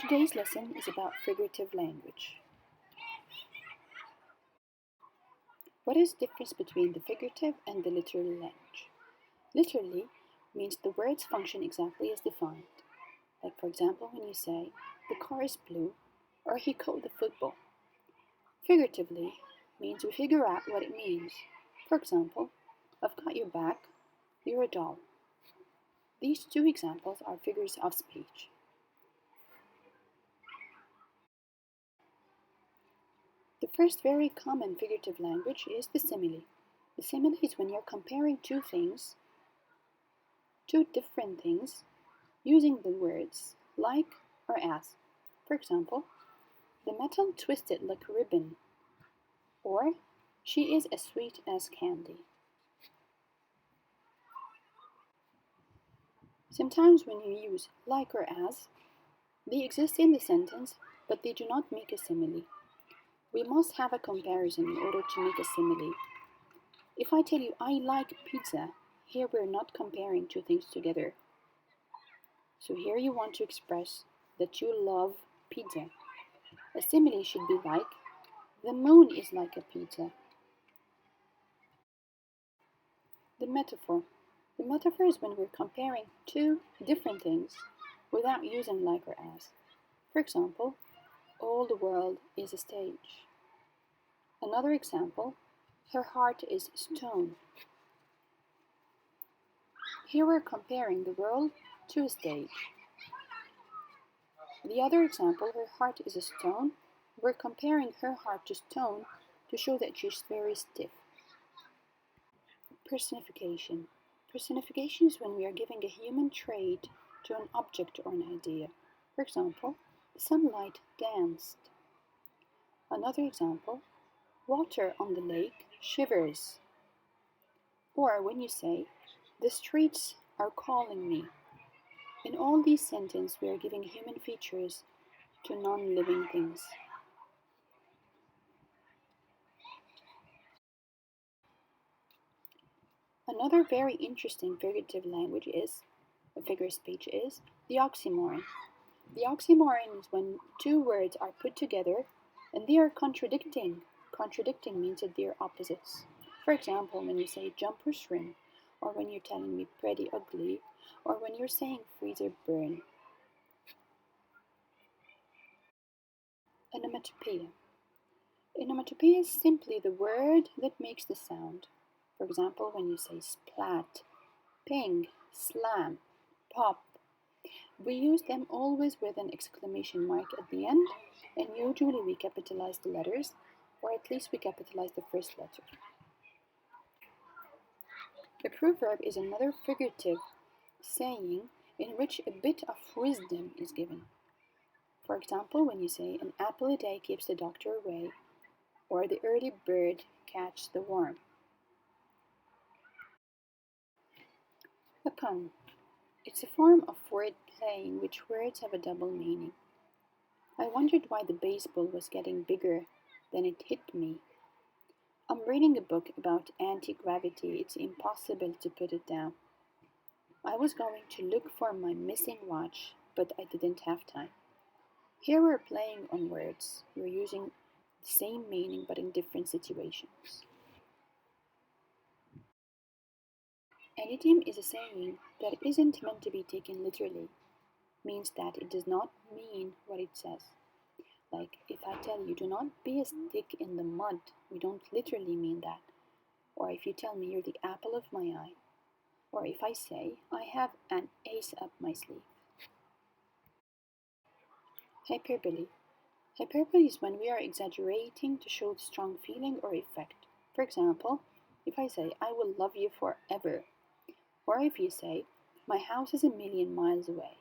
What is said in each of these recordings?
Today's lesson is about figurative language. What is the difference between the figurative and the literal language? Literally means the words function exactly as defined. Like for example, when you say, the car is blue, or he caught the football. Figuratively means we figure out what it means. For example, I've got your back, you're a doll. These two examples are figures of speech. The first very common figurative language is the simile. The simile is when you're comparing two different things, using the words like or as. For example, the metal twisted like a ribbon, or she is as sweet as candy. Sometimes when you use like or as, they exist in the sentence, but they do not make a simile. We must have a comparison in order to make a simile. If I tell you I like pizza, here we're not comparing two things together. So here you want to express that you love pizza. A simile should be like, the moon is like a pizza. The metaphor. The metaphor is when we're comparing two different things without using like or as. For example, all the world is a stage. Another example, her heart is stone. Here we're comparing the world to a stage. The other example, her heart is a stone, we're comparing her heart to stone to show that she's very stiff. Personification. Personification is when we are giving a human trait to an object or an idea. For example, the sunlight danced. Another example, water on the lake shivers. Or when you say, the streets are calling me. In all these sentences, we are giving human features to non-living things. Another very interesting figurative language figure of speech is the oxymoron. The oxymoron is when two words are put together and they are contradicting. Contradicting means that they are opposites. For example, when you say jumper shrimp, or when you're telling me pretty ugly, or when you're saying freezer burn. Onomatopoeia. Onomatopoeia is simply the word that makes the sound. For example, when you say splat, ping, slam, pop, we use them always with an exclamation mark at the end, and usually we capitalize the letters, or at least we capitalize the first letter. A proverb is another figurative saying in which a bit of wisdom is given. For example, when you say, an apple a day keeps the doctor away, or the early bird catches the worm. A pun. It's a form of word play in which words have a double meaning. I wondered why the baseball was getting bigger than it hit me. I'm reading a book about anti-gravity. It's impossible to put it down. I was going to look for my missing watch, but I didn't have time. Here we're playing on words. We're using the same meaning but in different situations. An idiom is a saying that isn't meant to be taken literally. Means that it does not mean what it says. Like if I tell you, do not be a stick in the mud, we don't literally mean that. Or if you tell me you're the apple of my eye. Or if I say, I have an ace up my sleeve. Hyperbole. Hyperbole is when we are exaggerating to show strong feeling or effect. For example, if I say, I will love you forever. Or if you say, my house is 1,000,000 miles away.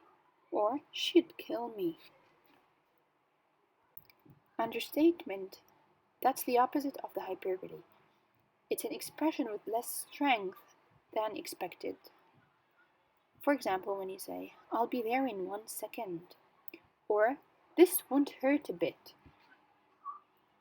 Or she'd kill me. Understatement. That's the opposite of the hyperbole. It's an expression with less strength than expected. For example, when you say, I'll be there in 1 second. Or, this won't hurt a bit.